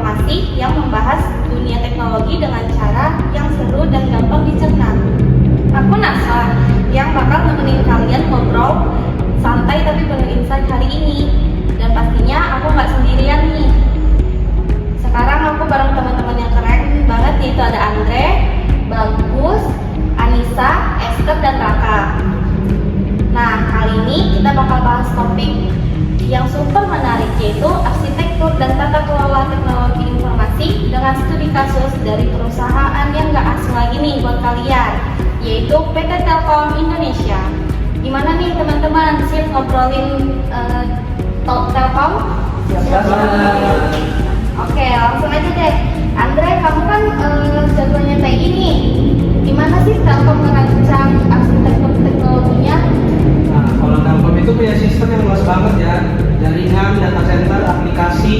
informasi yang membahas dunia teknologi dengan cara yang seru dan gampang dicerna. Aku Nasa yang bakal nemenin kalian ngobrol santai tapi penuh insight hari ini. Dan pastinya aku nggak sendirian nih. Sekarang aku bareng teman-teman yang keren banget, yaitu ada Andre, Bagus, Anissa, Esther, dan Raka. Nah, kali ini kita bakal bahas topik yang super menarik, yaitu arsitektur dan tata kelola teknologi informasi dengan studi kasus dari perusahaan yang gak asing lagi nih buat kalian, yaitu PT Telkom Indonesia. Gimana nih teman-teman, siap ngobrolin Telkom? Siap. Oke, langsung aja deh. Andre, kamu kan jagonya TI nih. Gimana sih Telkom merancang arsitektur teknologinya? Nah, kalau Telkom itu punya sistem yang luas banget ya, jaringan, data center, aplikasi.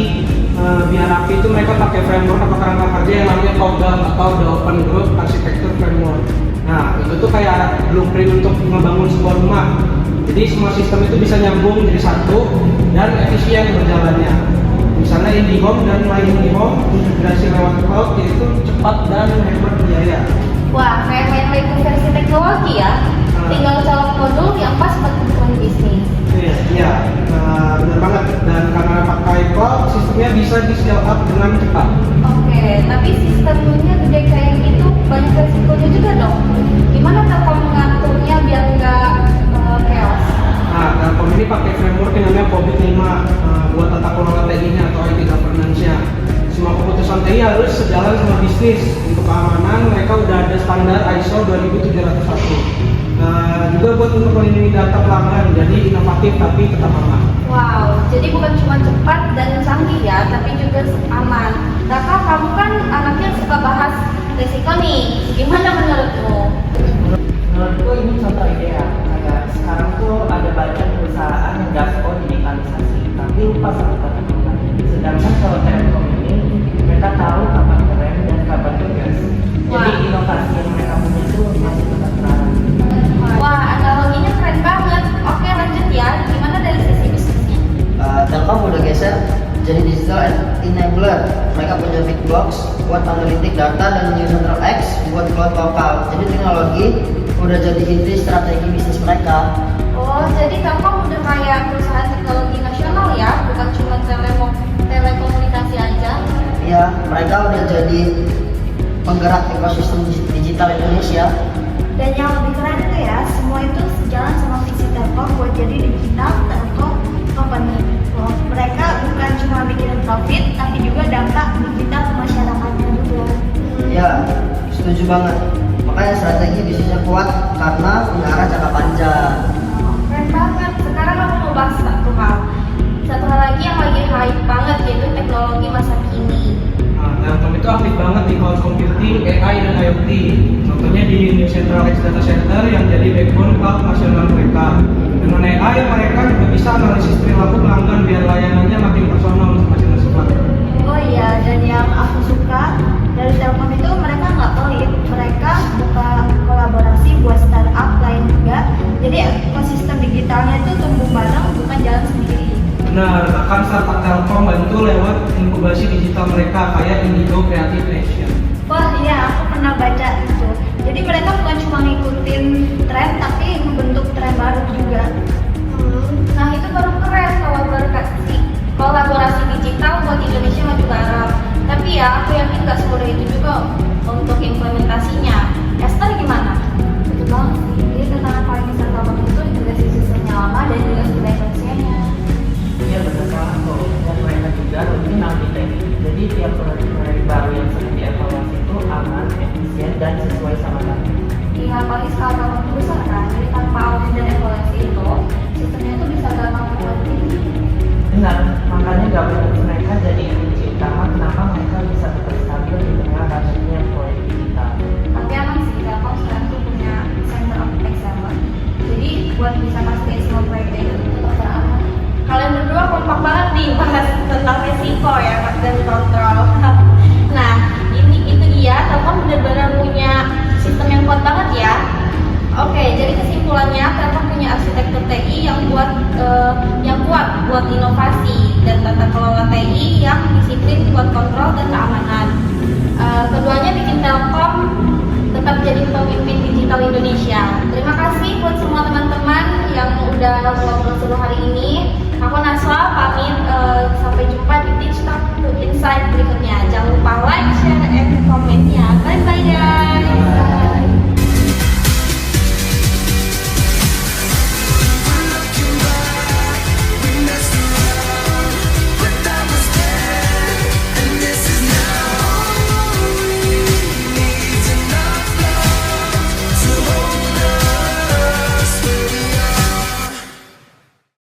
Biar rapi itu mereka pakai framework atau kerangka kerja yang namanya TOGAM atau The Open Group Architecture Framework. Nah, itu tuh kayak blueprint untuk membangun sebuah rumah. Jadi semua sistem itu bisa nyambung jadi satu dan efisien berjalannya. Misalnya IndiHome dan MyIndiHome integrasi lewat cloud, yaitu cepat dan hemat biaya. Wah, kayak main Lego versi teknologi ya. Tinggal colok modul yang pas buat kebutuhan bisnis. Iya, benar banget. Dan karena pakai cloud, sistemnya bisa di scale up dengan cepat. Oke, tapi sistemnya gede kayak gitu, banyak resikonya juga dong. Gimana Telkom mengaturnya biar nggak chaos? Nah, Telkom ini pakai framework yang namanya COVID 5 buat tata kelola TI-nya atau IT governance-nya. Semua keputusan TI harus sejalan sama bisnis. Untuk keamanan, mereka udah ada standar ISO 27701. Juga buat untuk melindungi data pelanggan, jadi inovatif tapi tetap aman. Wow, jadi bukan cuma cepat dan canggih ya, tapi juga aman. Raka, kamu kan anaknya suka bahas risiko nih. Gimana menurutmu? Menurutku ini contoh ideal. Kayak sekarang tuh ada banyak perusahaan yang gaspol digitalisasi, tapi lupa sama tata kelola. Sedangkan kalau Telkom ini, mereka tahu kapan keren dan kapan tugas. Jadi inovasi yang mereka punya itu masih tetap terarah. Wah, analoginya keren banget. Oke, lanjut ya. Gimana dari sisi bisnisnya? Telkom udah geser jadi digital enabler. Mereka punya big box buat analitik data dan new central X buat cloud lokal. Jadi teknologi udah jadi inti strategi bisnis mereka. Oh, jadi Telkom udah kayak perusahaan teknologi nasional ya, bukan cuma telekomunikasi aja. Iya, mereka udah jadi penggerak ekosistem digital Indonesia. Dan yang lebih keren itu ya, semua itu sejalan sama visi Telkom buat jadi digital telkom company. Mereka bukan cuma bikin profit, tapi juga dampak digital ke masyarakatnya juga. Ya, setuju banget. Makanya strategi bisnisnya kuat karena punya arah jangka panjang. Keren banget. Sekarang aku mau bahas satu hal. Satu hal lagi yang lagi hype banget, yaitu teknologi masa kini. Telkom itu aktif banget di cloud computing, AI, dan IoT. Contohnya di New Central Edge Data Center yang jadi backbone cloud nasional mereka. Dengan AI, mereka juga bisa analisis perilaku pelanggan biar layanannya makin personal untuk masing-masing. Oh iya, dan yang aku suka dari Telkom itu mereka nggak pelit. Mereka buka kolaborasi buat startup lain juga. Jadi ekosistem digitalnya itu tumbuh bareng, bukan jalan sendiri. Benar, bahkan startup Telkom bantu lewat inkubasi digital mereka kayak Indigo Creative Nation. Wah iya, aku pernah baca itu. Jadi mereka bukan cuma ngikutin tren, tapi membentuk tren baru juga. Nah, itu baru keren kolaborasi digital buat Indonesia maju bareng. Tapi ya, aku yakin nggak semudah itu juga untuk implementasinya. Esther gimana? Betul banget sih. Jadi tantangan paling besar Telkom itu juga sistemnya lama dan juga sudah efisiennya. Iya benar banget kok. Dan mereka juga rutin audit teknik. Jadi tiap proyek baru yang sedang dievaluasi itu aman, efisien, dan sesuai sama target. Iya, apalagi skala Telkom itu besar kan. Jadi tanpa audit dan evaluasi itu, sistemnya itu bisa gampang terhenti. Benar, makanya governance mereka jadi kunci utama kenapa mereka bisa tetap stabil di tengah rasanya proyek digital. Tapi emang sih, Telkom sekarang tuh punya Center of Excellence. Jadi buat bisa pastiin semua proyeknya itu tetap teraman. Kalian berdua kompak banget nih bahas tentang resiko ya dan kontrol. Nah, itu dia Telkom benar-benar punya sistem yang kuat banget ya. Oke, jadi kesimpulannya Telkom punya arsitektur TI yang kuat buat inovasi dan tata kelola strategi yang disiplin buat kontrol dan keamanan. Keduanya bikin Telkom tetap jadi pemimpin digital Indonesia. Terima kasih buat semua teman-teman yang udah ngobrol seluruh hari ini. Aku Naswa pamit